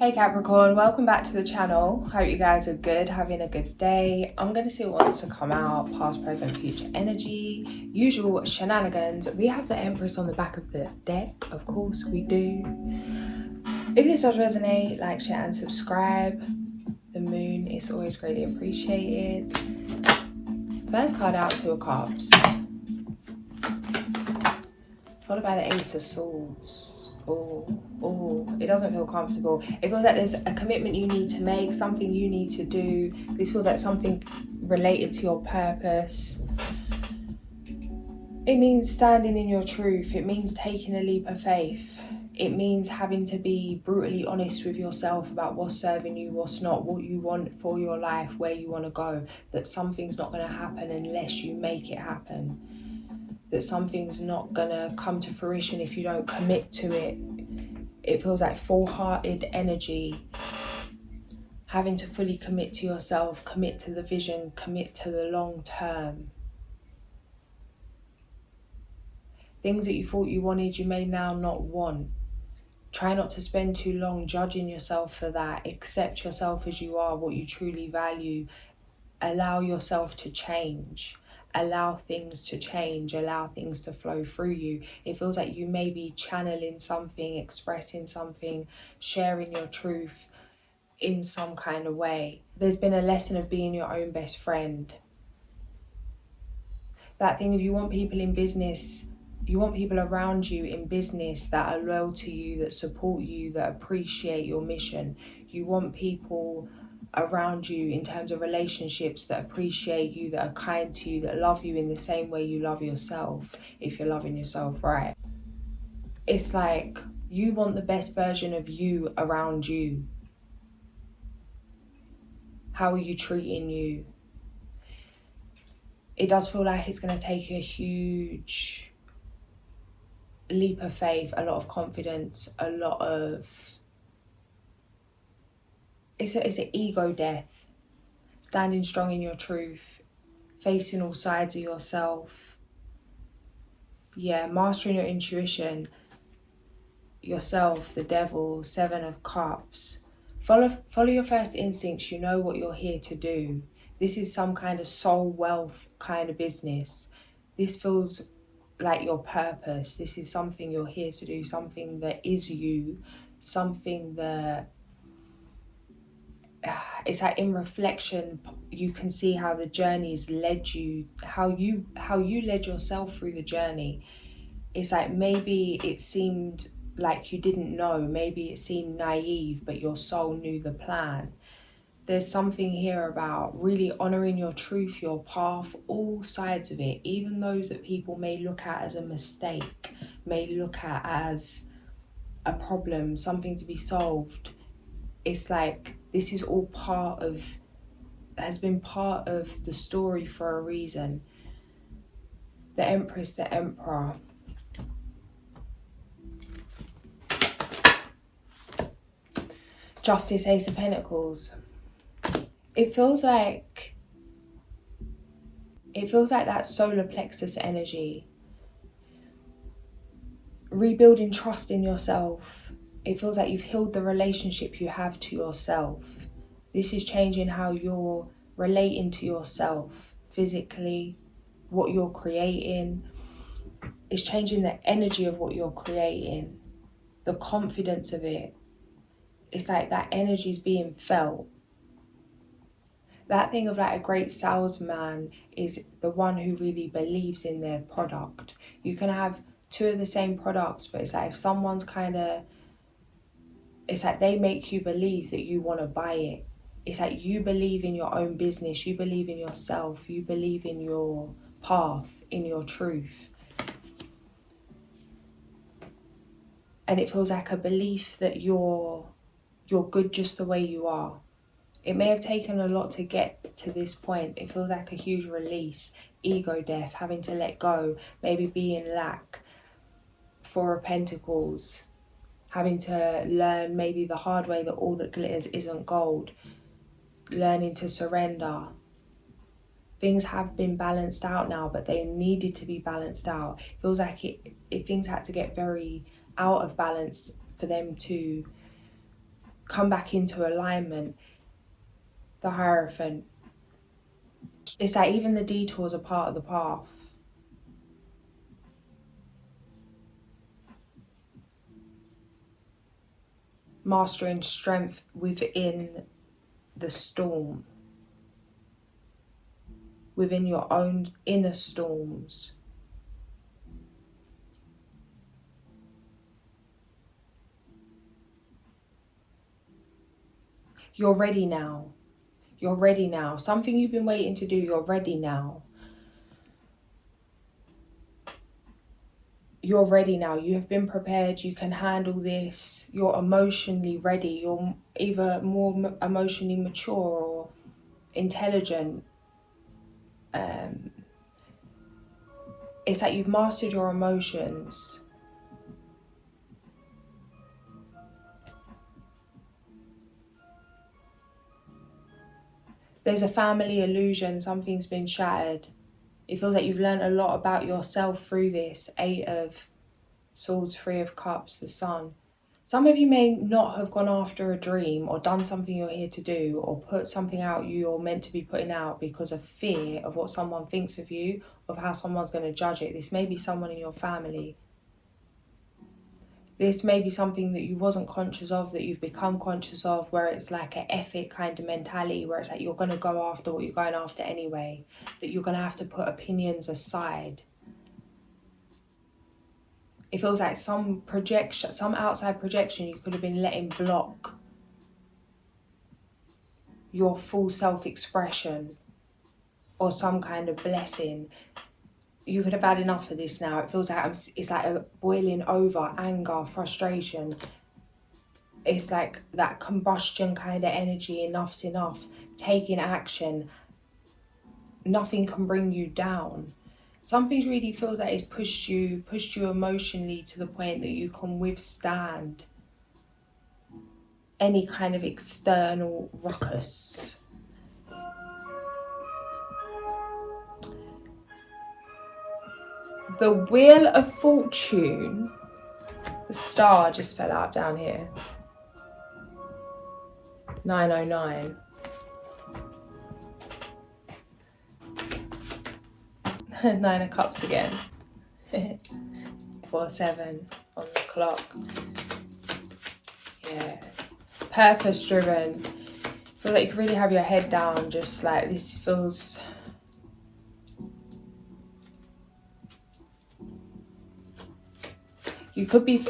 Hey Capricorn, welcome back to the channel. Hope you guys are good, having a good day. I'm going to see what wants to come out, past, present, future energy, usual shenanigans. We have the Empress on the back of the deck, of course we do. If this does resonate, like, share and subscribe. The moon is always greatly appreciated. First card out, Two of Cups. Followed by the Ace of Swords. Oh, it doesn't feel comfortable. It feels like there's a commitment you need to make, something you need to do. This feels like something related to your purpose. It means standing in your truth. It means taking a leap of faith. It means having to be brutally honest with yourself about what's serving you, what's not, what you want for your life, where you want to go. That something's not going to happen unless you make it happen. That something's not gonna come to fruition if you don't commit to it. It feels like full-hearted energy, having to fully commit to yourself, commit to the vision, commit to the long term. Things that you thought you wanted, you may now not want. Try not to spend too long judging yourself for that. Accept yourself as you are, what you truly value. Allow yourself to change. Allow things to change, allow things to flow through you. It feels like you may be channeling something, expressing something, sharing your truth in some kind of way. There's been a lesson of being your own best friend. That thing, if you want people in business, you want people around you in business that are loyal to you, that support you, that appreciate your mission. You want people around you in terms of relationships that appreciate you, that are kind to you, that love you in the same way you love yourself, if you're loving yourself right. It's like you want the best version of you around you. How are you treating you? It does feel like it's going to take a huge leap of faith, a lot of confidence, a lot of... It's an ego death. Standing strong in your truth, facing all sides of yourself. Yeah, mastering your intuition, yourself, the devil, Seven of Cups. Follow your first instincts. You know what you're here to do. This is some kind of soul wealth kind of business. This feels like your purpose. This is something you're here to do, something that is you, something that... It's like in reflection, you can see how the journey's led you, how you led yourself through the journey. It's like maybe it seemed like you didn't know, maybe it seemed naive, but your soul knew the plan. There's something here about really honouring your truth, your path, all sides of it, even those that people may look at as a mistake, may look at as a problem, something to be solved. It's like this is all has been part of the story for a reason. The Empress, the Emperor. Justice, Ace of Pentacles. It feels like that solar plexus energy. Rebuilding trust in yourself. It feels like you've healed the relationship you have to yourself. This is changing how you're relating to yourself physically, what you're creating. It's changing the energy of what you're creating, the confidence of it. It's like that energy is being felt. That thing of like a great salesman is the one who really believes in their product. You can have two of the same products, but it's like if someone's it's like they make you believe that you want to buy it. It's like you believe in your own business, you believe in yourself, you believe in your path, in your truth. And it feels like a belief that you're good just the way you are. It may have taken a lot to get to this point. It feels like a huge release, ego death, having to let go, maybe be in lack. Four of Pentacles, having to learn maybe the hard way that all that glitters isn't gold. Learning to surrender. Things have been balanced out now, but they needed to be balanced out. It feels like things had to get very out of balance for them to come back into alignment. The Hierophant. It's like even the detours are part of the path. Mastering strength within the storm. Within your own inner storms. You're ready now. You're ready now. Something you've been waiting to do, you're ready now. You're ready now. You have been prepared. You can handle this. You're emotionally ready. You're either more emotionally mature or intelligent. It's like you've mastered your emotions. There's a family illusion. Something's been shattered. It feels like you've learned a lot about yourself through this. 8 of Swords, 3 of Cups, the Sun. Some of you may not have gone after a dream or done something you're here to do or put something out you're meant to be putting out because of fear of what someone thinks of you, of how someone's going to judge it. This may be someone in your family. This may be something that you wasn't conscious of, that you've become conscious of, where it's like an ethic kind of mentality, where it's like you're going to go after what you're going after anyway, that you're going to have to put opinions aside. It feels like some projection, some outside projection you could have been letting block your full self-expression or some kind of blessing. You could have had enough of this now. It feels like it's like a boiling over, anger, frustration. It's like that combustion kind of energy. Enough's enough. Taking action. Nothing can bring you down. Something really feels like it's pushed you emotionally to the point that you can withstand any kind of external ruckus. The Wheel of Fortune, the star just fell out down here. 909. Nine of Cups again. 4-7 on the clock. Yeah. Purpose driven. Feel like you can really have your head down, just like this feels. You could be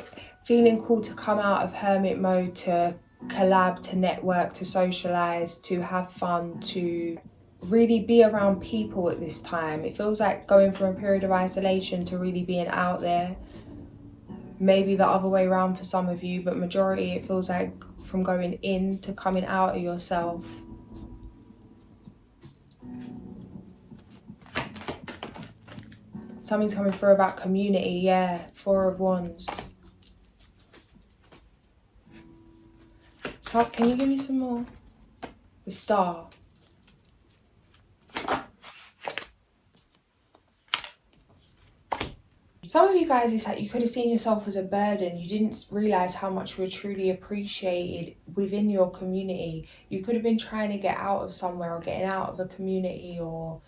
feeling called to come out of hermit mode, to collab, to network, to socialize, to have fun, to really be around people at this time. It feels like going from a period of isolation to really being out there. Maybe the other way around for some of you, but majority it feels like from going in to coming out of yourself. Something's coming through about community, yeah. 4 of Wands. So, can you give me some more? The Star. Some of you guys, it's like you could have seen yourself as a burden. You didn't realise how much you were truly appreciated within your community. You could have been trying to get out of somewhere or getting out of a community, or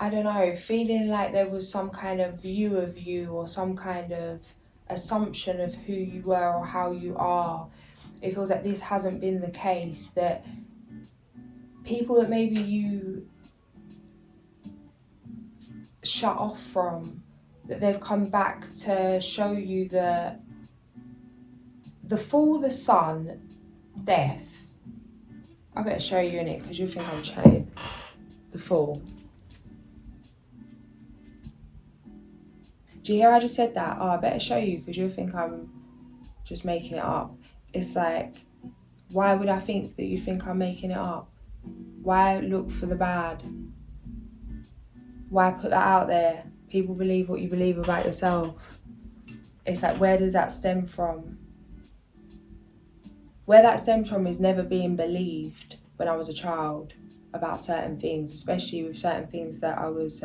I don't know, feeling like there was some kind of view of you or some kind of assumption of who you were or how you are. It feels like this hasn't been the case, that people that maybe you shut off from, that they've come back to show you the Fool, the Sun, Death. I better show you in it because you think I'm chatting. The Fool. Do you hear I just said that? Oh, I better show you because you'll think I'm just making it up. It's like, why would I think that you think I'm making it up? Why look for the bad? Why put that out there? People believe what you believe about yourself. It's like, where does that stem from? Where that stems from is never being believed when I was a child about certain things, especially with certain things that I was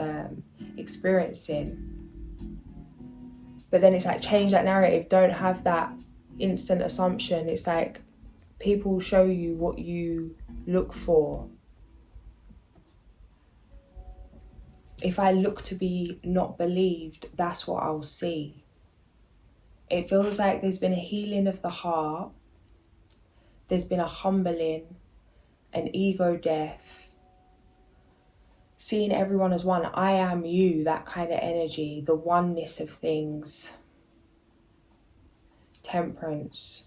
experiencing. But then it's like, change that narrative. Don't have that instant assumption. It's like people show you what you look for. If I look to be not believed, that's what I'll see. It feels like there's been a healing of the heart. There's been a humbling, an ego death. Seeing everyone as one, I am you, that kind of energy, the oneness of things. Temperance.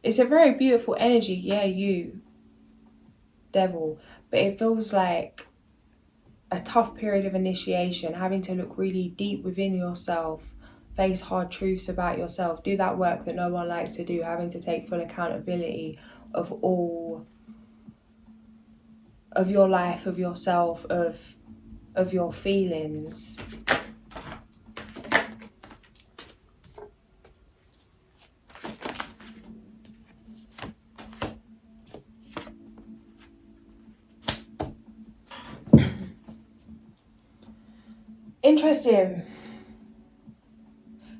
It's a very beautiful energy, yeah, you, devil. But it feels like a tough period of initiation, having to look really deep within yourself, face hard truths about yourself, do that work that no one likes to do, having to take full accountability of all of your life, of yourself, of your feelings. Interesting.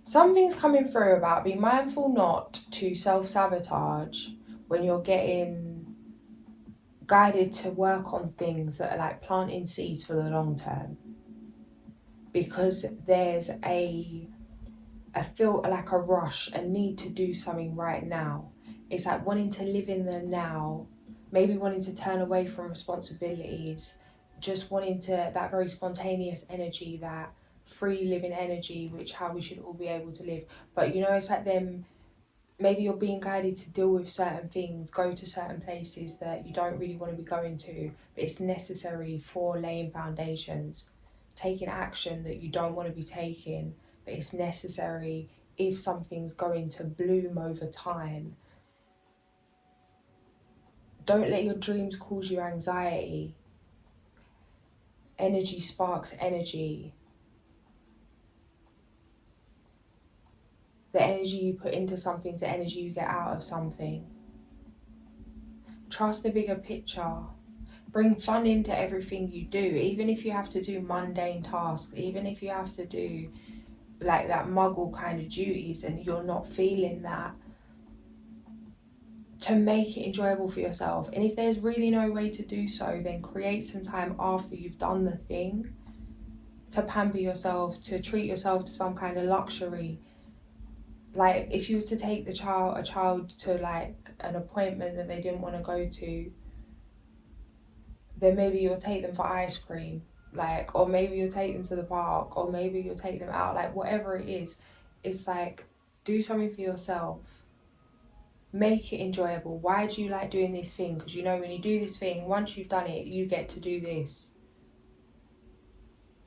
Something's coming through about be mindful not to self-sabotage when you're getting guided to work on things that are like planting seeds for the long term, because there's a feel like a rush, a need to do something right now. It's like wanting to live in the now, maybe wanting to turn away from responsibilities, just wanting to, that very spontaneous energy, that free living energy, which how we should all be able to live. But you know, it's like them, maybe you're being guided to deal with certain things, go to certain places that you don't really want to be going to, but it's necessary for laying foundations, taking action that you don't want to be taking, but it's necessary if something's going to bloom over time. Don't let your dreams cause you anxiety. Energy sparks energy. The energy you put into something is the energy you get out of something. Trust the bigger picture. Bring fun into everything you do, even if you have to do mundane tasks, even if you have to do like that muggle kind of duties and you're not feeling that, to make it enjoyable for yourself. And if there's really no way to do so, then create some time after you've done the thing to pamper yourself, to treat yourself to some kind of luxury. Like if you was to take a child to like an appointment that they didn't want to go to, then maybe you'll take them for ice cream, like, or maybe you'll take them to the park, or maybe you'll take them out, like whatever it is. It's like, do something for yourself. Make it enjoyable. Why do you like doing this thing? Because you know when you do this thing, once you've done it, you get to do this.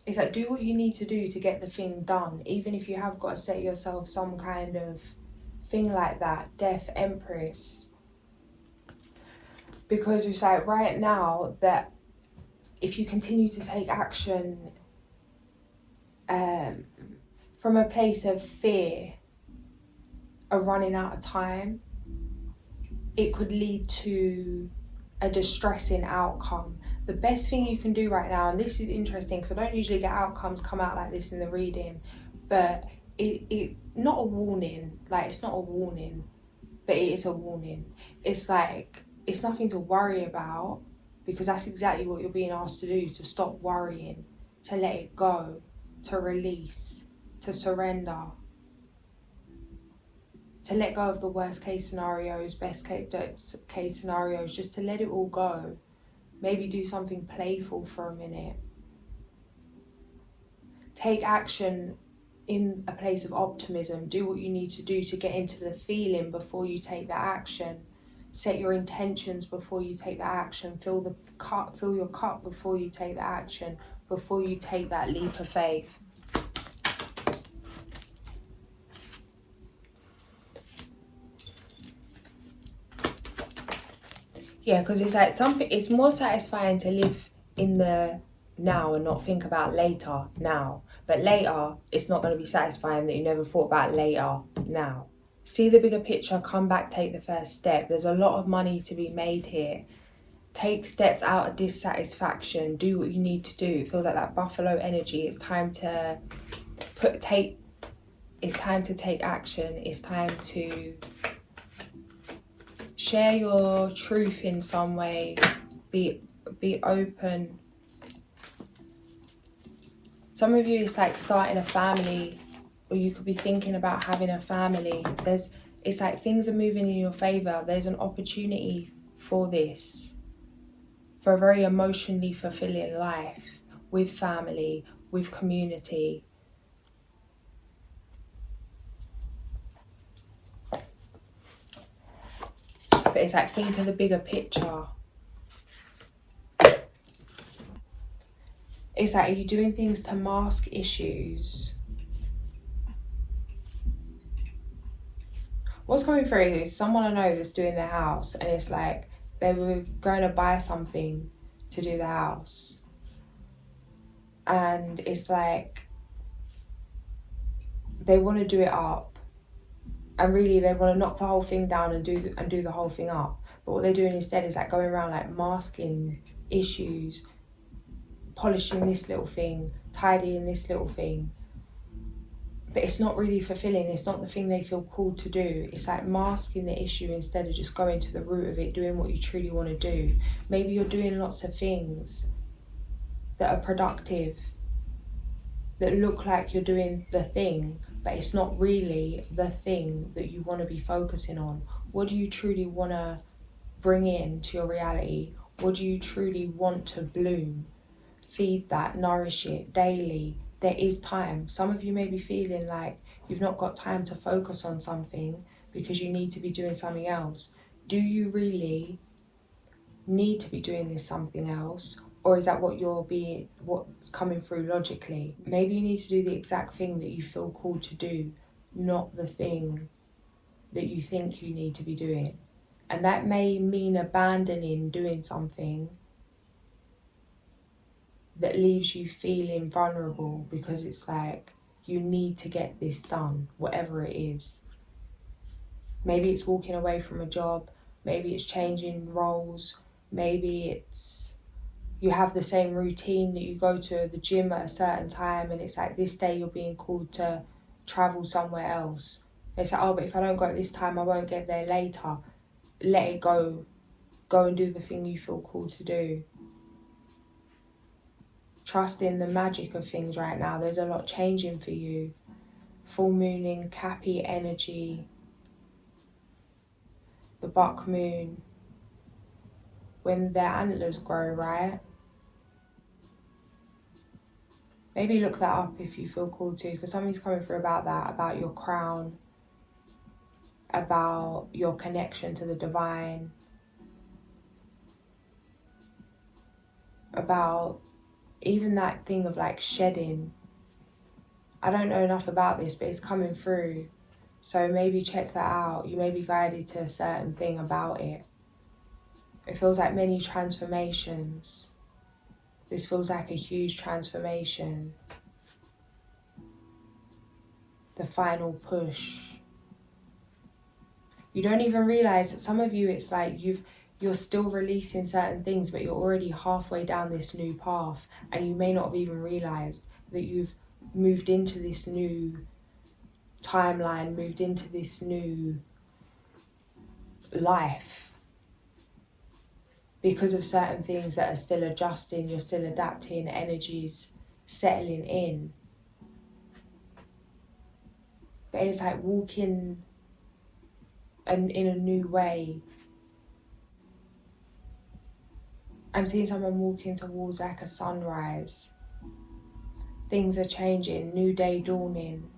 It's like, do what you need to do to get the thing done, even if you have got to set yourself some kind of thing like that, Death Empress. Because it's like right now that if you continue to take action from a place of fear of running out of time, it could lead to a distressing outcome. The best thing you can do right now, and this is interesting because I don't usually get outcomes come out like this in the reading, but it not a warning, like it's not a warning, but it is a warning. It's like, it's nothing to worry about, because that's exactly what you're being asked to do, to stop worrying, to let it go, to release, to surrender, to let go of the worst case scenarios, best case scenarios, just to let it all go. Maybe do something playful for a minute. Take action in a place of optimism. Do what you need to do to get into the feeling before you take that action. Set your intentions before you take that action. Fill your cup before you take that action, before you take that leap of faith. Yeah, because it's like it's more satisfying to live in the now and not think about later now. But later, it's not going to be satisfying that you never thought about later now. See the bigger picture, come back, take the first step. There's a lot of money to be made here. Take steps out of dissatisfaction. Do what you need to do. It feels like that buffalo energy. It's time to take It's time to take action. It's time to share your truth in some way. Be open. Some of you, it's like starting a family, or you could be thinking about having a family. It's like things are moving in your favor. There's an opportunity for this, for a very emotionally fulfilling life with family, with community. But it's like, think of the bigger picture. It's like, are you doing things to mask issues? What's coming through is someone I know that's doing their house, and it's like they were going to buy something to do the house. And it's like they want to do it up. And really they want to knock the whole thing down and do the whole thing up. But what they're doing instead is like going around like masking issues, polishing this little thing, tidying this little thing. But it's not really fulfilling. It's not the thing they feel called to do. It's like masking the issue instead of just going to the root of it, doing what you truly want to do. Maybe you're doing lots of things that are productive, that look like you're doing the thing, but it's not really the thing that you want to be focusing on. What do you truly want to bring into your reality? What do you truly want to bloom? Feed that, nourish it daily. There is time. Some of you may be feeling like you've not got time to focus on something because you need to be doing something else. Do you really need to be doing this something else? Or is that what's coming through logically? Maybe you need to do the exact thing that you feel called to do, not the thing that you think you need to be doing. And that may mean abandoning doing something that leaves you feeling vulnerable, because it's like you need to get this done, whatever it is. Maybe it's walking away from a job, maybe it's changing roles, maybe it's you have the same routine that you go to the gym at a certain time, and it's like this day you're being called to travel somewhere else. It's like, oh, but if I don't go at this time, I won't get there later. Let it go. Go and do the thing you feel called to do. Trust in the magic of things right now. There's a lot changing for you. Full mooning, Cappy energy, the buck moon, when their antlers grow, right? Maybe look that up if you feel called to, because something's coming through about that, about your crown, about your connection to the divine, about even that thing of like shedding. I don't know enough about this, but it's coming through. So maybe check that out. You may be guided to a certain thing about it. It feels like many transformations. This feels like a huge transformation. The final push. You don't even realize that some of you, it's like you're still releasing certain things, but you're already halfway down this new path, and you may not have even realized that you've moved into this new timeline, moved into this new life because of certain things that are still adjusting, you're still adapting, energies settling in. But it's like walking in a new way. I'm seeing someone walking towards like a sunrise. Things are changing, new day dawning.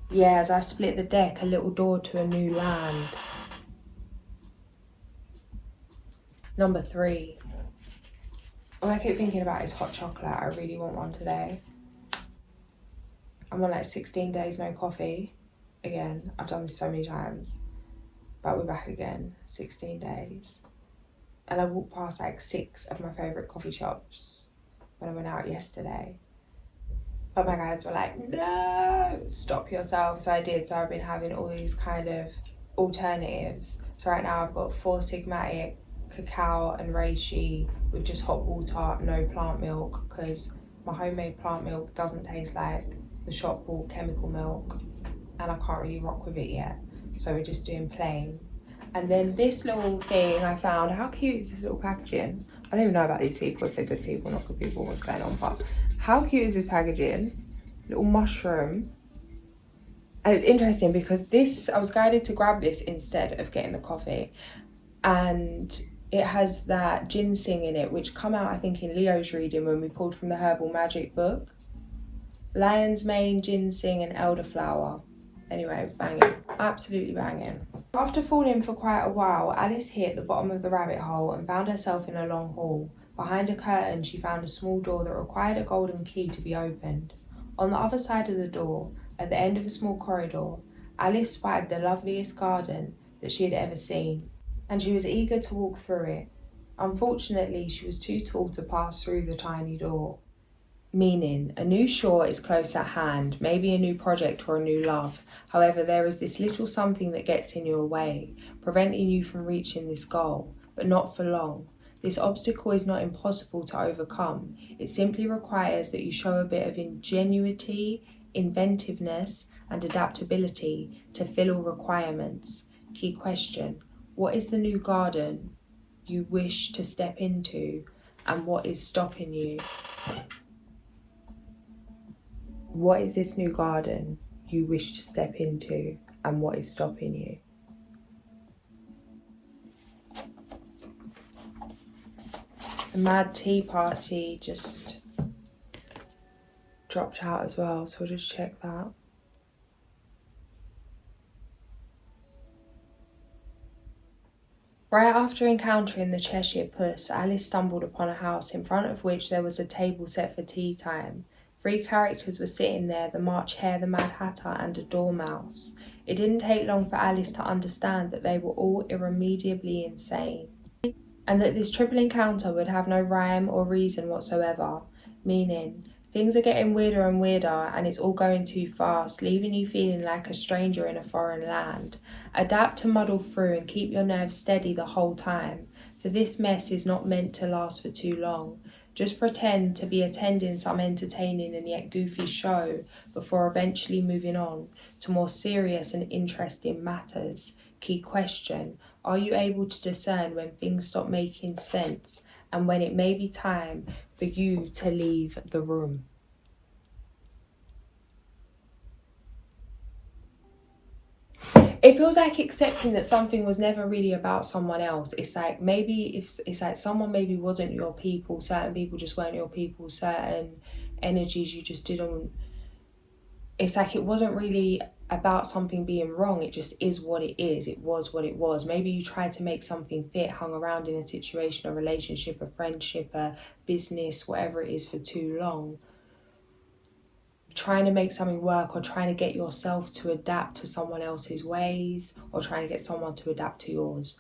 Yeah, as I split the deck, a little door to a new land. Number 3. All I keep thinking about is hot chocolate. I really want one today. I'm on like 16 days no coffee. Again, I've done this so many times. But we're back again, 16 days. And I walked past like 6 of my favourite coffee shops when I went out yesterday. But my guides were like, no, stop yourself. So I did. So I've been having all these kind of alternatives. So right now I've got 4 Sigmatic, cacao and reishi with just hot water, no plant milk, because my homemade plant milk doesn't taste like the shop bought chemical milk and I can't really rock with it yet. So we're just doing plain. And then this little thing I found, how cute is this little packaging? I don't even know about these people, if they're good people, not good people, what's going on, but how cute is this packaging? Little mushroom. And it's interesting because this, I was guided to grab this instead of getting the coffee. And it has that ginseng in it, which come out, I think, in Leo's reading when we pulled from the Herbal Magic book. Lion's mane, ginseng and elderflower. Anyway, it was banging, absolutely banging. After falling for quite a while, Alice hit the bottom of the rabbit hole and found herself in a long hall. Behind a curtain, she found a small door that required a golden key to be opened. On the other side of the door, at the end of a small corridor, Alice spied the loveliest garden that she had ever seen, and she was eager to walk through it. Unfortunately, she was too tall to pass through the tiny door. Meaning, a new shore is close at hand, maybe a new project or a new love. However, there is this little something that gets in your way, preventing you from reaching this goal, but not for long. This obstacle is not impossible to overcome. It simply requires that you show a bit of ingenuity, inventiveness, and adaptability to fill all requirements. Key question: what is the new garden you wish to step into, and what is stopping you? What is this new garden you wish to step into, and what is stopping you? The Mad Tea Party just dropped out as well, so we'll just check that. Right after encountering the Cheshire Puss, Alice stumbled upon a house in front of which there was a table set for tea time. 3 characters were sitting there, the March Hare, the Mad Hatter and a Dormouse. It didn't take long for Alice to understand that they were all irremediably insane, and that this triple encounter would have no rhyme or reason whatsoever, meaning things are getting weirder and weirder and it's all going too fast, leaving you feeling like a stranger in a foreign land. Adapt to muddle through and keep your nerves steady the whole time, for this mess is not meant to last for too long. Just pretend to be attending some entertaining and yet goofy show before eventually moving on to more serious and interesting matters. Key question: are you able to discern when things stop making sense and when it may be time for you to leave the room? It feels like accepting that something was never really about someone else. It's like maybe if it's like someone maybe wasn't your people, certain people just weren't your people, certain energies you just didn't. It's like it wasn't really about something being wrong. It just is what it is. It was what it was. Maybe you tried to make something fit, hung around in a situation, a relationship, a friendship, a business, whatever it is for too long, trying to make something work or trying to get yourself to adapt to someone else's ways or trying to get someone to adapt to yours.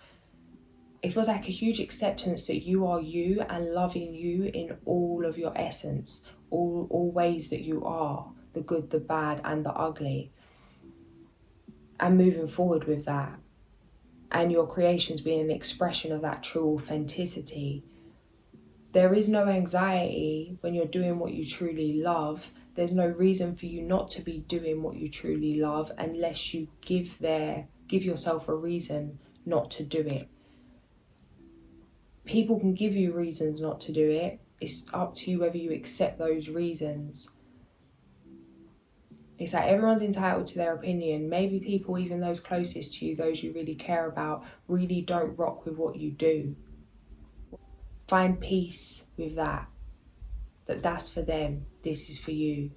It feels like a huge acceptance that you are you and loving you in all of your essence, all ways that you are, the good, the bad and the ugly, and moving forward with that, and your creations being an expression of that true authenticity. There is no anxiety when you're doing what you truly love. There's no reason for you not to be doing what you truly love unless you give yourself a reason not to do it. People can give you reasons not to do it. It's up to you whether you accept those reasons. It's like everyone's entitled to their opinion. Maybe people, even those closest to you, those you really care about, really don't rock with what you do. Find peace with that. That's for them, this is for you.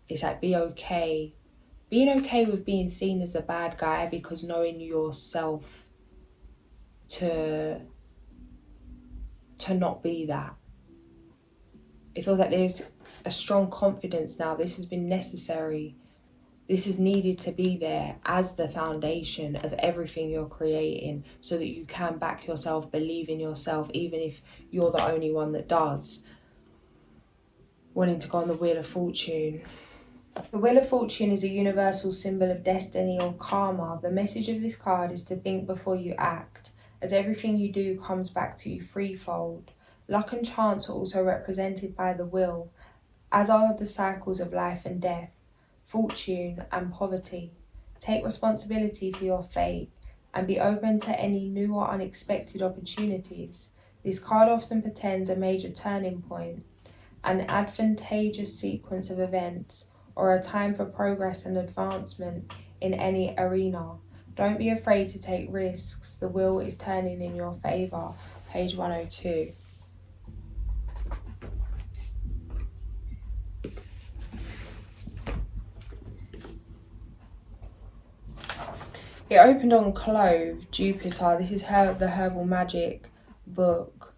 It's like being okay with being seen as the bad guy, because knowing yourself to not be that. It feels like there's a strong confidence now. This has been necessary. This is needed to be there as the foundation of everything you're creating, so that you can back yourself, believe in yourself, even if you're the only one that does. Wanting to go on the Wheel of Fortune. The Wheel of Fortune is a universal symbol of destiny or karma. The message of this card is to think before you act, as everything you do comes back to you threefold. Luck and chance are also represented by the wheel, as are the cycles of life and death, fortune and poverty. Take responsibility for your fate and be open to any new or unexpected opportunities. This card often portends a major turning point, an advantageous sequence of events, or a time for progress and advancement in any arena. Don't be afraid to take risks. The wheel is turning in your favour. Page 102. It opened on Clove, Jupiter. This is the Herbal Magic book.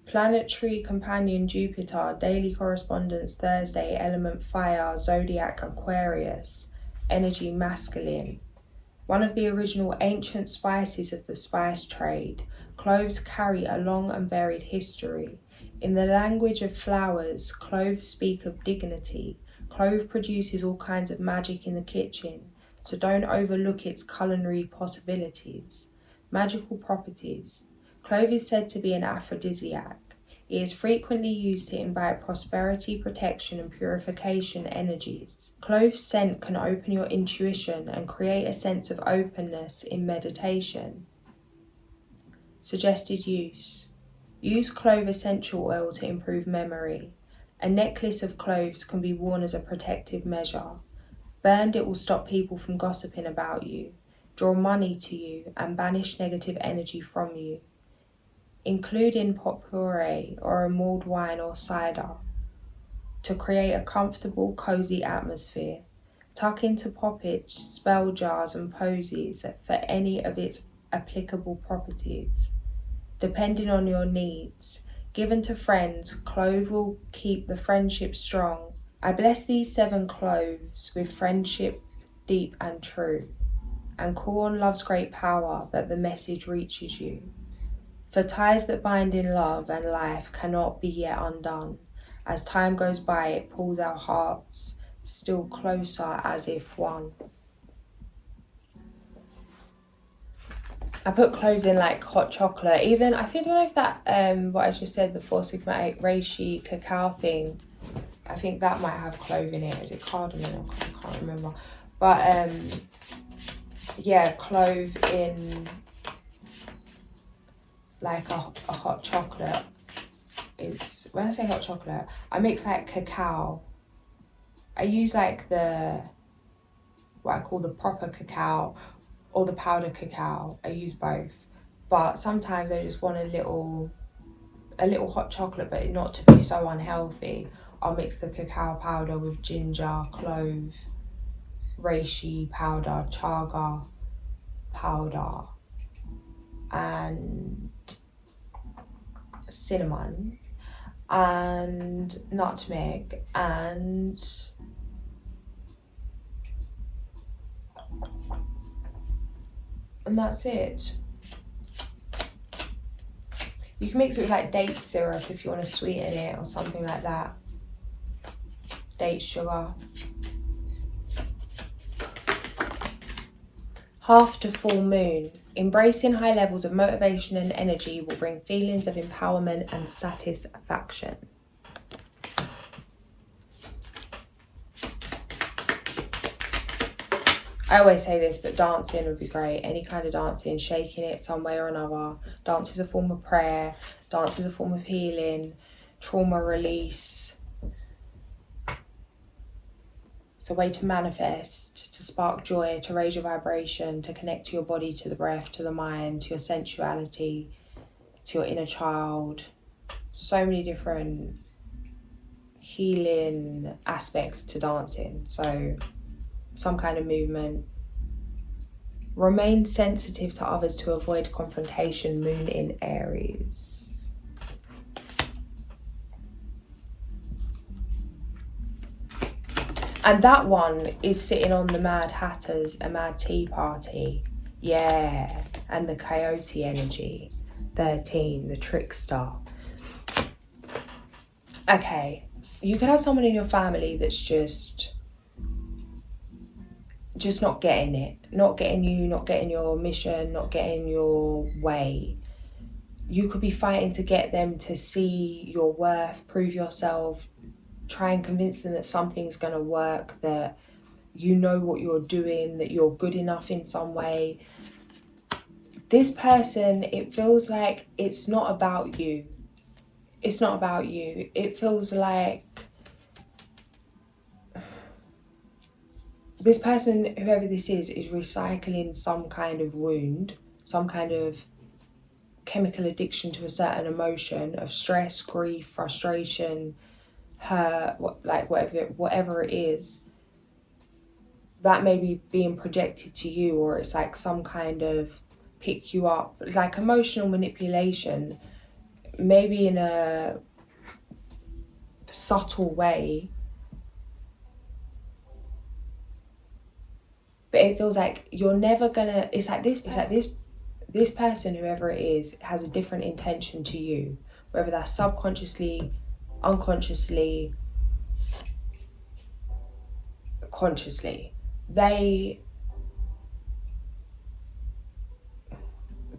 Planetary companion Jupiter, daily correspondence Thursday, element fire, zodiac Aquarius, energy masculine. One of the original ancient spices of the spice trade, cloves carry a long and varied history. In the language of flowers, cloves speak of dignity. Clove produces all kinds of magic in the kitchen, so don't overlook its culinary possibilities. Magical properties. Clove is said to be an aphrodisiac. It is frequently used to invite prosperity, protection, and purification energies. Clove's scent can open your intuition and create a sense of openness in meditation. Suggested use. Use clove essential oil to improve memory. A necklace of cloves can be worn as a protective measure. Burned, it will stop people from gossiping about you, draw money to you, and banish negative energy from you. Include in pot puree or a mulled wine or cider to create a comfortable, cozy atmosphere. Tuck into poppage, spell jars, and posies for any of its applicable properties. Depending on your needs, given to friends, clove will keep the friendship strong. I bless these 7 cloves with friendship deep and true, and call on love's great power that the message reaches you. For ties that bind in love and life cannot be yet undone. As time goes by, it pulls our hearts still closer as if one. I put cloves in like hot chocolate. Even, I don't know if that, what I just said, the 4 Sigma 8 reishi cacao thing, I think that might have clove in it. Is it cardamom? I can't remember. But yeah, clove in like a hot chocolate is, when I say hot chocolate, I mix like cacao. I use like what I call the proper cacao or the powder cacao. I use both. But sometimes I just want a little hot chocolate, but not to be so unhealthy. I'll mix the cacao powder with ginger, clove, reishi powder, chaga powder, and cinnamon and nutmeg, and that's it. You can mix it with like date syrup if you want to sweeten it or something like that. Date sugar. Half to full moon. Embracing high levels of motivation and energy will bring feelings of empowerment and satisfaction. I always say this, but dancing would be great. Any kind of dancing, shaking it some way or another. Dance is a form of prayer. Dance is a form of healing, trauma release. It's a way to manifest, to spark joy, to raise your vibration, to connect to your body, to the breath, to the mind, to your sensuality, to your inner child. So many different healing aspects to dancing. So some kind of movement. Remain sensitive to others to avoid confrontation. Moon in Aries. And that one is sitting on the Mad Hatters, a Mad Tea Party. Yeah. And the Coyote energy. 13, the trickster. Okay. So you could have someone in your family that's just not getting it. Not getting you, not getting your mission, not getting your way. You could be fighting to get them to see your worth, prove yourself, try and convince them that something's going to work, that you know what you're doing, that you're good enough in some way. This person, it feels like it's not about you. It's not about you. It feels like this person, whoever this is recycling some kind of wound, some kind of chemical addiction to a certain emotion of stress, grief, frustration, hurt, whatever it is, that may be being projected to you, or it's like some kind of pick you up, like emotional manipulation, maybe in a subtle way, but it feels like you're never gonna, it's like this person, whoever it is, has a different intention to you, whether that's subconsciously, unconsciously, consciously. They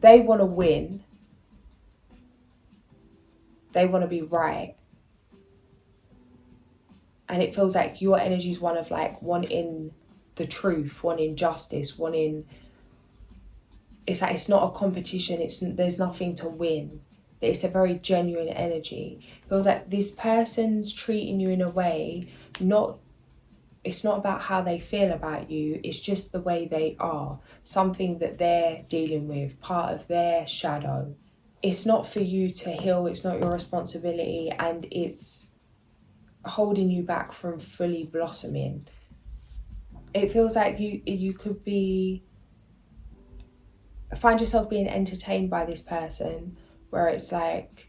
want to win. They want to be right. And it feels like your energy is one of like wanting the truth, wanting justice, wanting... It's like it's not a competition. There's nothing to win. It's a very genuine energy. It feels like this person's treating you in a way, it's not about how they feel about you, it's just the way they are. Something that they're dealing with, part of their shadow. It's not for you to heal, it's not your responsibility, and it's holding you back from fully blossoming. It feels like you could find yourself being entertained by this person, where it's like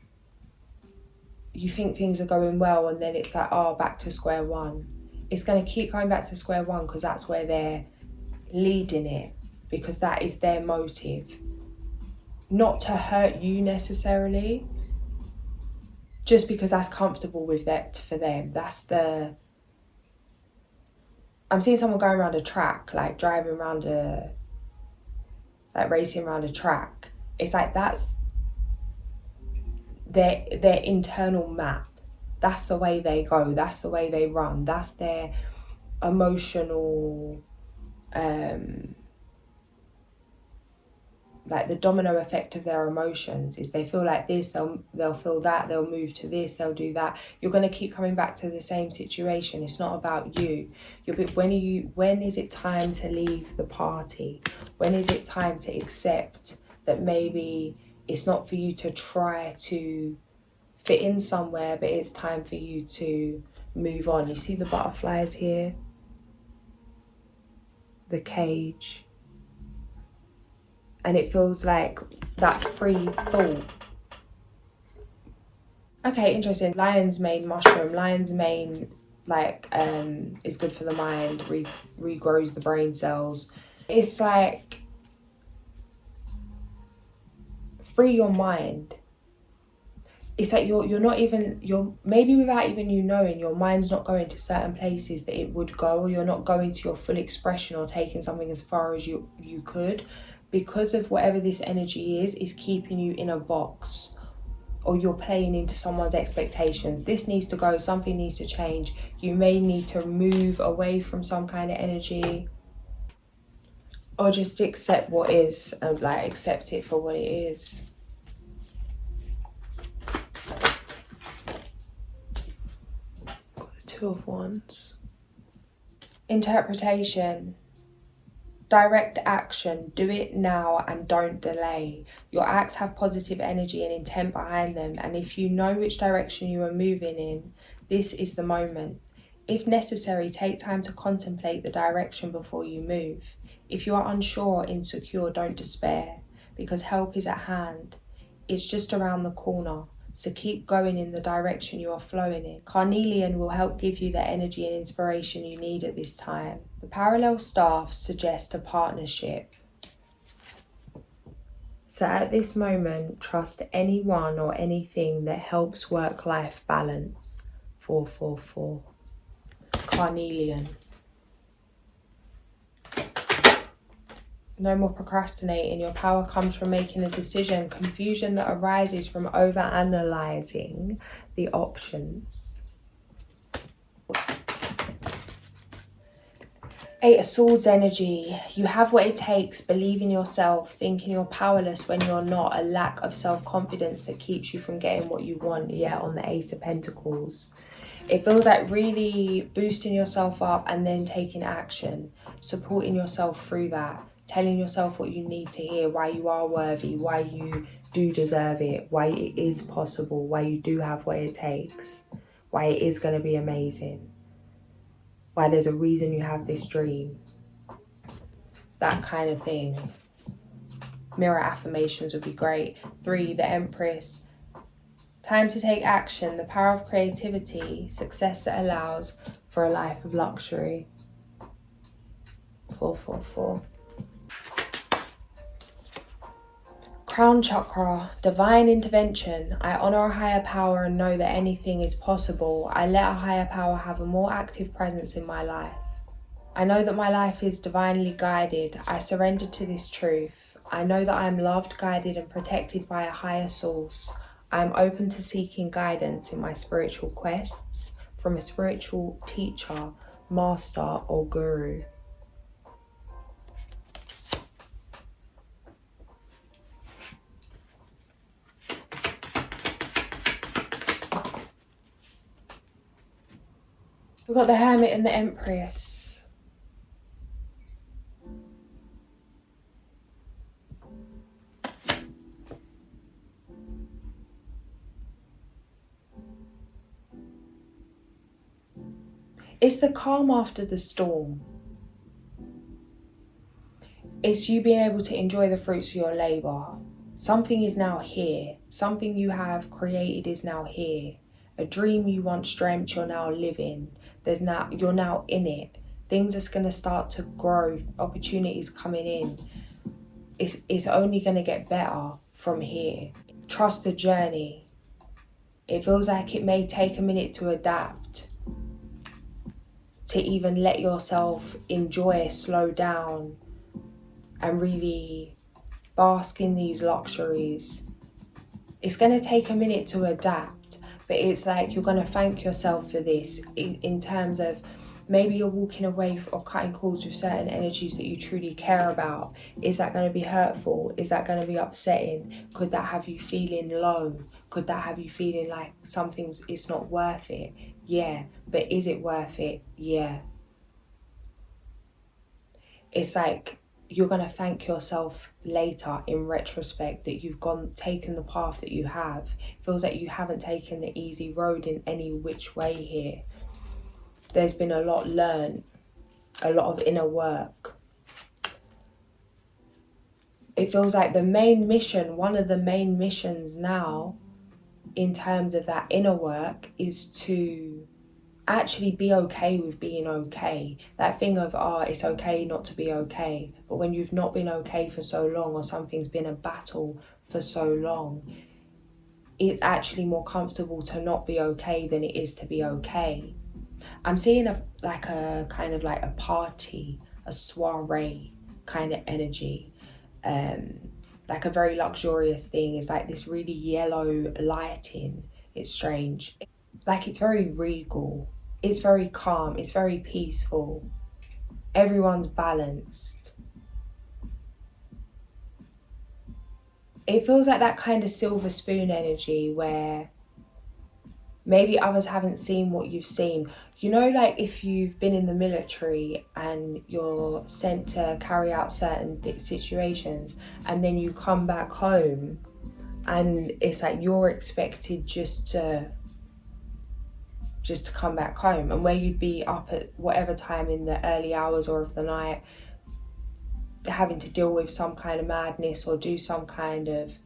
you think things are going well and then it's like, oh, back to square one. It's going to keep going back to square one because that's where they're leading it, because that is their motive. Not to hurt you necessarily, just because that's comfortable with that for them. I'm seeing someone going around a track, like driving around racing around a track. It's like that's their internal map. That's the way they go, that's the way they run, that's their emotional, like the domino effect of their emotions is they feel like this, they'll feel that, they'll move to this, they'll do that. You're going to keep coming back to the same situation. It's not about you. When is it time to leave the party? When is it time to accept that maybe it's not for you to try to fit in somewhere, but it's time for you to move on? You see the butterflies here, the cage, and it feels like that free thought. Okay, interesting. Lion's mane mushroom. Lion's mane, is good for the mind, regrows the brain cells. It's like, free your mind. It's like you're maybe without even you knowing, your mind's not going to certain places that it would go, or you're not going to your full expression or taking something as far as you could, because of whatever this energy is keeping you in a box, or you're playing into someone's expectations. This needs to go, something needs to change. You may need to move away from some kind of energy, or just accept what is, and accept it for what it is. Got the Two of Wands. Interpretation. Direct action. Do it now and don't delay. Your acts have positive energy and intent behind them, and if you know which direction you are moving in, this is the moment. If necessary, take time to contemplate the direction before you move. If you are unsure or insecure, don't despair, because help is at hand. It's just around the corner. So keep going in the direction you are flowing in. Carnelian will help give you the energy and inspiration you need at this time. The parallel staff suggest a partnership. So at this moment, trust anyone or anything that helps work-life balance. 444. Carnelian. No more procrastinating. Your power comes from making a decision. Confusion that arises from over-analysing the options. Eight of Swords energy. You have what it takes. Believe in yourself. Thinking you're powerless when you're not. A lack of self-confidence that keeps you from getting what you want. Yeah, on the Ace of Pentacles. It feels like really boosting yourself up and then taking action. Supporting yourself through that. Telling yourself what you need to hear. Why you are worthy. Why you do deserve it. Why it is possible. Why you do have what it takes. Why it is going to be amazing. Why there's a reason you have this dream. That kind of thing. Mirror affirmations would be great. 3, the Empress. Time to take action. The power of creativity. Success that allows for a life of luxury. 4, 4, 4. Crown chakra. Divine intervention. I honor a higher power and know that anything is possible. I let a higher power have a more active presence in my life. I know that my life is divinely guided. I surrender to this truth. I know that I am loved, guided, and protected by a higher source. I am open to seeking guidance in my spiritual quests from a spiritual teacher, master, or guru. We've got the Hermit and the Empress. It's the calm after the storm. It's you being able to enjoy the fruits of your labour. Something is now here. Something you have created is now here. A dream you once dreamt, you're now living. You're now in it. Things are going to start to grow. Opportunities coming in. It's only going to get better from here. Trust the journey. It feels like it may take a minute to adapt. To even let yourself enjoy, slow down, and really bask in these luxuries. It's going to take a minute to adapt, but it's like you're going to thank yourself for this in terms of maybe you're walking away or cutting cords with certain energies that you truly care about. Is that going to be hurtful? Is that going to be upsetting? Could that have you feeling low? Could that have you feeling like it's not worth it? Yeah, but is it worth it? Yeah. It's like you're going to thank yourself later in retrospect that you've taken the path that you have. It feels like you haven't taken the easy road in any which way here. There's been a lot learned, a lot of inner work. It feels like one of the main missions now in terms of that inner work is to actually be okay with being okay. That thing of, it's okay not to be okay. But when you've not been okay for so long, or something's been a battle for so long, it's actually more comfortable to not be okay than it is to be okay. I'm seeing a kind of like a party, a soiree kind of energy. Like a very luxurious thing. It's like this really yellow lighting. It's strange. Like it's very regal. It's very calm. It's very peaceful. Everyone's balanced. It feels like that kind of silver spoon energy where maybe others haven't seen what you've seen. You know, like if you've been in the military and you're sent to carry out certain situations and then you come back home and it's like you're expected just to come back home, and where you'd be up at whatever time in the early hours or of the night having to deal with some kind of madness or do some kind of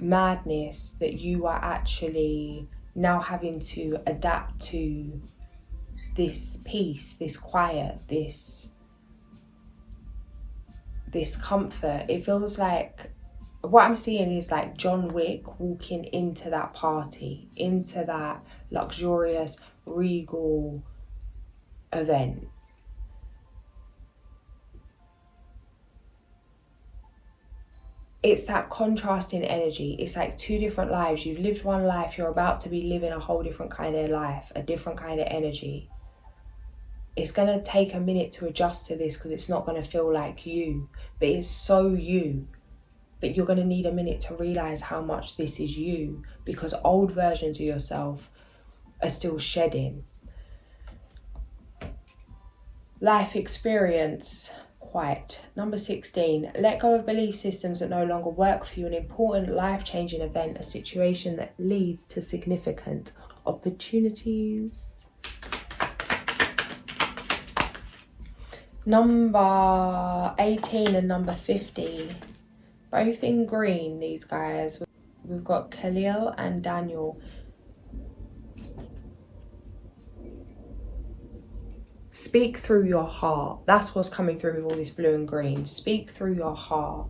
madness, that you are actually now having to adapt to this peace, this quiet, this comfort. It feels like what I'm seeing is like John Wick walking into that party, into that luxurious, regal event. It's that contrasting energy. It's like two different lives. You've lived one life, you're about to be living a whole different kind of life, a different kind of energy. It's going to take a minute to adjust to this because it's not going to feel like you, but it's so you. But you're going to need a minute to realize how much this is you, because old versions of yourself are still shedding. Life experience, quite. Number 16, let go of belief systems that no longer work for you. An important life-changing event, a situation that leads to significant opportunities. Number 18 and number 50, both in green, these guys. We've got Khalil and Daniel. Speak through your heart. That's what's coming through with all this blue and green. Speak through your heart.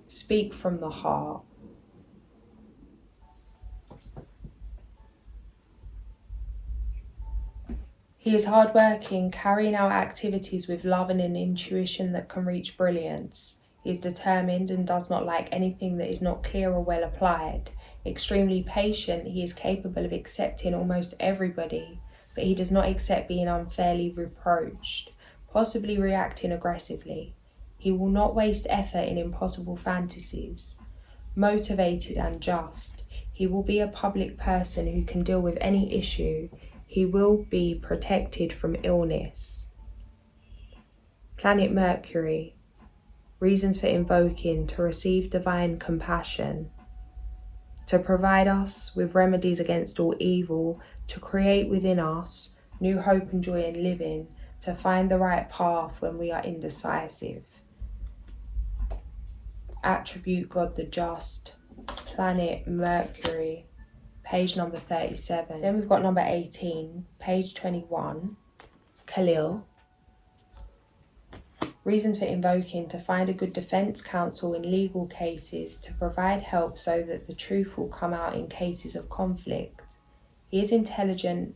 Speak from the heart. He is hardworking, carrying out activities with love and an intuition that can reach brilliance. He is determined and does not like anything that is not clear or well applied. Extremely patient, he is capable of accepting almost everybody, but he does not accept being unfairly reproached, possibly reacting aggressively. He will not waste effort in impossible fantasies. Motivated and just, he will be a public person who can deal with any issue. He will be protected from illness. Planet Mercury, reasons for invoking: to receive divine compassion, to provide us with remedies against all evil, to create within us new hope and joy in living, to find the right path when we are indecisive. Attribute: God the just. Planet Mercury, page number 37. Then we've got number 18, page 21, Khalil. Reasons for invoking: to find a good defense counsel in legal cases, to provide help so that the truth will come out in cases of conflict. He is intelligent,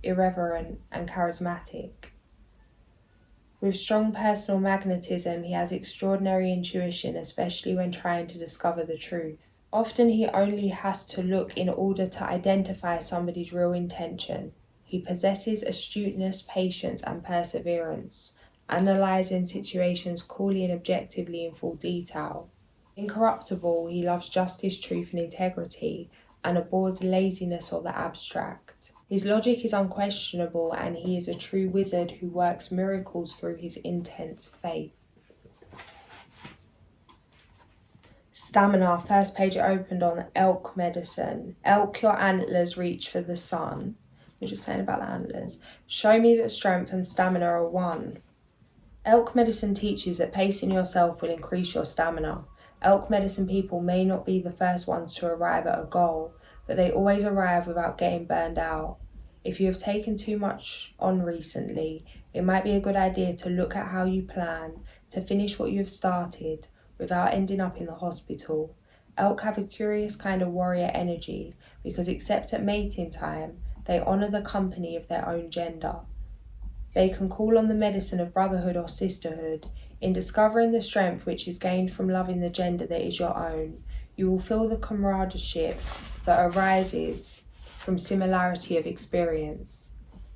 irreverent, and charismatic. With strong personal magnetism, he has extraordinary intuition, especially when trying to discover the truth. Often he only has to look in order to identify somebody's real intention. He possesses astuteness, patience, and perseverance, analysing situations coolly and objectively in full detail. Incorruptible, he loves justice, truth, and integrity, and abhors laziness or the abstract. His logic is unquestionable, and he is a true wizard who works miracles through his intense faith. Stamina, first page it opened on elk medicine. Elk, your antlers reach for the sun. We're just saying about the antlers. Show me that strength and stamina are one. Elk medicine teaches that pacing yourself will increase your stamina. Elk medicine people may not be the first ones to arrive at a goal, but they always arrive without getting burned out. If you have taken too much on recently, it might be a good idea to look at how you plan to finish what you have started without ending up in the hospital. Elk have a curious kind of warrior energy because, except at mating time, they honour the company of their own gender. They can call on the medicine of brotherhood or sisterhood. In discovering the strength which is gained from loving the gender that is your own, you will feel the comradeship that arises from similarity of experience.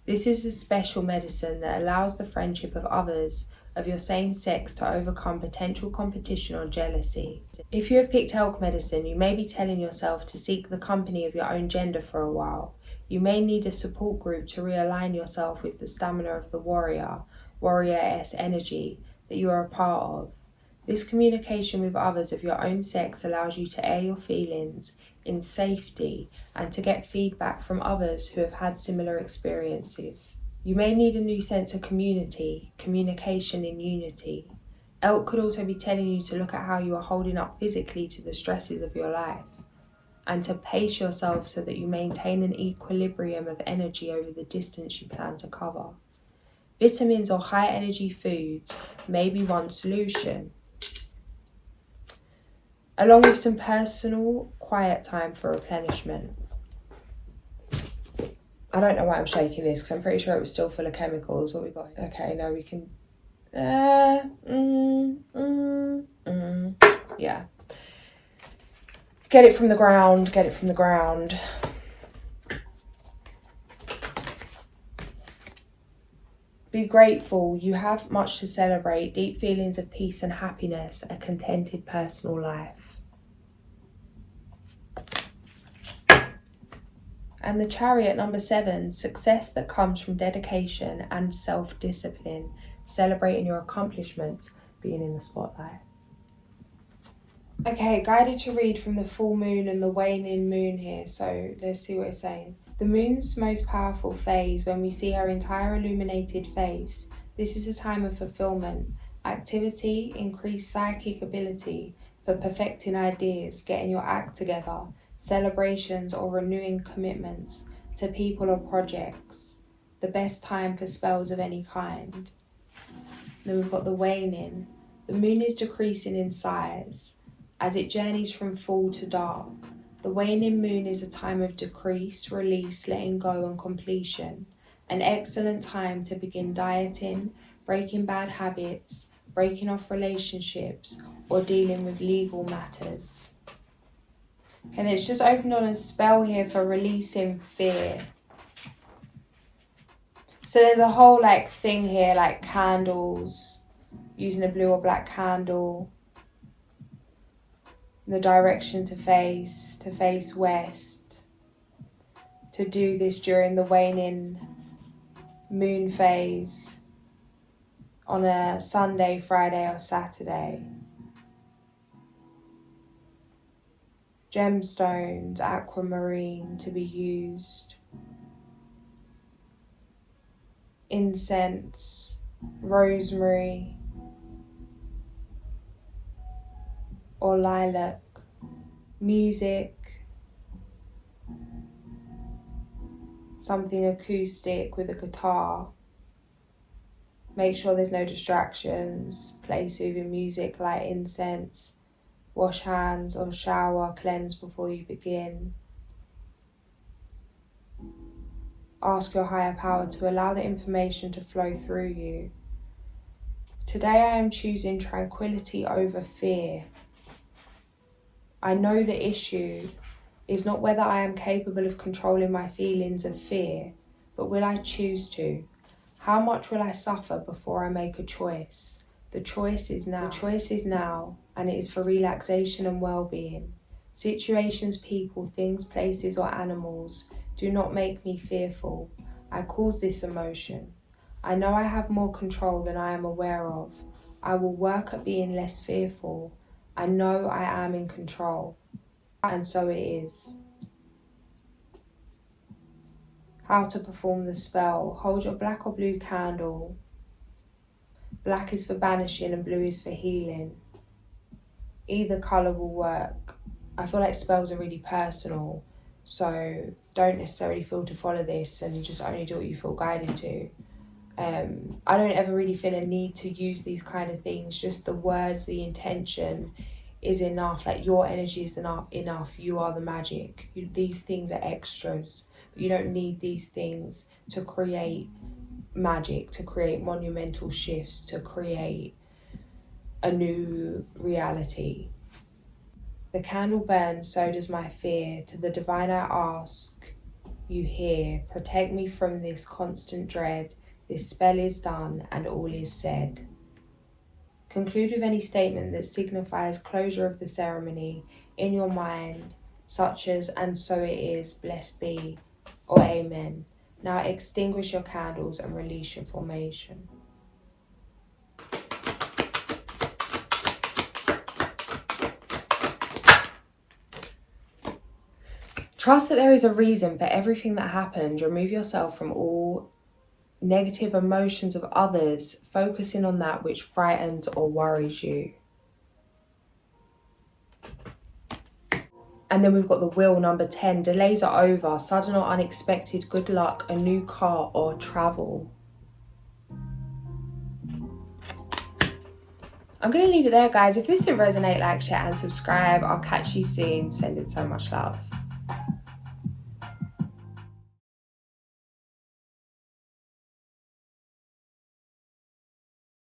This is a special medicine that allows the friendship of others of your same sex to overcome potential competition or jealousy. If you have picked elk medicine, you may be telling yourself to seek the company of your own gender for a while. You may need a support group to realign yourself with the stamina of the warrior-ess energy that you are a part of. This communication with others of your own sex allows you to air your feelings in safety and to get feedback from others who have had similar experiences. You may need a new sense of community, communication in unity. Elk could also be telling you to look at how you are holding up physically to the stresses of your life, and to pace yourself so that you maintain an equilibrium of energy over the distance you plan to cover. Vitamins or high energy foods may be one solution, along with some personal quiet time for replenishment. I don't know why I'm shaking this because I'm pretty sure it was still full of chemicals. What we got? Okay, now we can... Yeah. Get it from the ground, get it from the ground. Be grateful, you have much to celebrate, deep feelings of peace and happiness, a contented personal life. And the Chariot, number 7, success that comes from dedication and self-discipline, celebrating your accomplishments, being in the spotlight. Okay, guided to read from the full moon and the waning moon here, so let's see what it's saying. The moon's most powerful phase, when we see her entire illuminated face, this is a time of fulfillment, activity, increased psychic ability for perfecting ideas, getting your act together, celebrations or renewing commitments to people or projects, the best time for spells of any kind. Then we've got the waning. The moon is decreasing in size as it journeys from full to dark. The waning moon is a time of decrease, release, letting go and completion. An excellent time to begin dieting, breaking bad habits, breaking off relationships, or dealing with legal matters. And it's just opened on a spell here for releasing fear. So there's a whole thing here, like candles, using a blue or black candle, the direction to face west, to do this during the waning moon phase on a Sunday, Friday or Saturday. Gemstones, aquamarine to be used, incense, rosemary or lilac, music, something acoustic with a guitar. Make sure there's no distractions, play soothing music, light incense, wash hands or shower, cleanse before you begin. Ask your higher power to allow the information to flow through you. Today I am choosing tranquility over fear. I know the issue is not whether I am capable of controlling my feelings of fear, but will I choose to? How much will I suffer before I make a choice? The choice is now. The choice is now, and it is for relaxation and well-being. Situations, people, things, places, or animals do not make me fearful. I cause this emotion. I know I have more control than I am aware of. I will work at being less fearful. I know I am in control, and so it is. How to perform the spell. Hold your black or blue candle. Black is for banishing and blue is for healing. Either colour will work. I feel like spells are really personal, so don't necessarily feel to follow this and just only do what you feel guided to. I don't ever really feel a need to use these kind of things, just the words, the intention is enough. Like, your energy is enough. You are the magic. These things are extras. But you don't need these things to create magic, to create monumental shifts, to create a new reality. The candle burns, so does my fear. To the divine I ask, you hear. Protect me from this constant dread. This spell is done and all is said. Conclude with any statement that signifies closure of the ceremony in your mind, such as, and so it is, blessed be, or amen. Now extinguish your candles and release your formation. Trust that there is a reason for everything that happened. Remove yourself from all negative emotions of others, focusing on that which frightens or worries you. And then we've got the wheel, number 10. Delays are over. Sudden or unexpected good luck, a new car or travel. I'm going to leave it there, guys. If this did resonate, like, share and subscribe. I'll catch you soon. Sending so much love.